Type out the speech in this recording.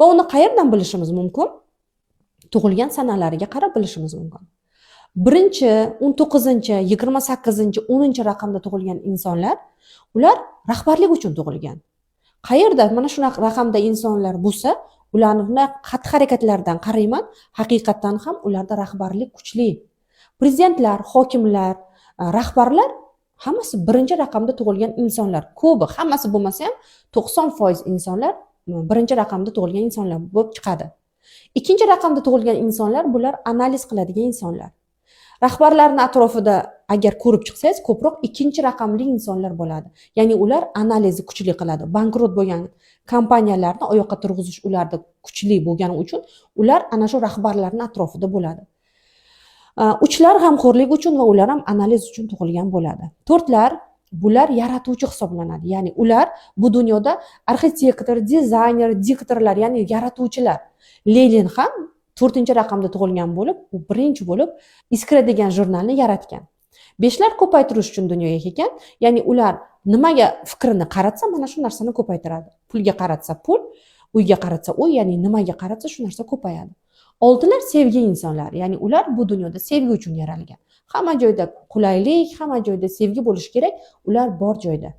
Va uni qayerdan bilishimiz mumkin? Tug'ilgan sanalariga qarab bilishimiz mumkin. 19, 28, 10 raqamda tug'ilgan insonlar, ular rahbarlik uchun tug'ilgan. Qayerda mana shunaqa raqamda insonlar bo'lsa, ularning xatti-harakatlaridan qarayman, haqiqatan ham ularda rahbarlik kuchli. Prezidentlar, hokimlar, rahbarlar hammasi 1-raqamda tug'ilgan insonlar. Ko'pi, hammasi bo'lmasa ham 90% insonlar 1-raqamda tug'ilgan insonlar bo'lib chiqadi. 2-raqamda tug'ilgan insonlar bular analiz qiladigan insonlar. Rahbarlarning atrofida agar ko'rib chiqsangiz, ko'proq 2-raqamli insonlar bo'ladi. Ya'ni ular analizni kuchli qiladi. Bankrot bo'lgan kompaniyalarni oyoqqa turg'izish ularda kuchli bo'lgani uchun ular ana shu rahbarlarning atrofida bo'ladi. 3lar g'amxo'rlik uchun va ular ham analiz uchun tug'ilgan bo'ladi. 4lar bular yaratuvchi hisoblanadi. Ya'ni ular bu dunyoda arxitektor, dizayner, diktorlar, ya'ni yaratuvchilar. Lenin ham 4-raqamda tug'ilgan bo'lib, u birinchi bo'lib Iskra degan jurnalni yaratgan. 5lar ko'paytirish uchun dunyoga kelgan. Ya'ni ular nimaga fikrini qaratsa, mana shu narsani ko'paytiradi. Pulga qaratsa pul, uyga qaratsa uy, ya'ni nimaga qaratsa shu narsa ko'payadi. 6lar sevgi insonlari, ya'ni ular bu dunyoda sevgi uchun yaralgan. Hamma joyda qulaylik, hamma joyda sevgi bo'lishi kerak, ular bor joyda.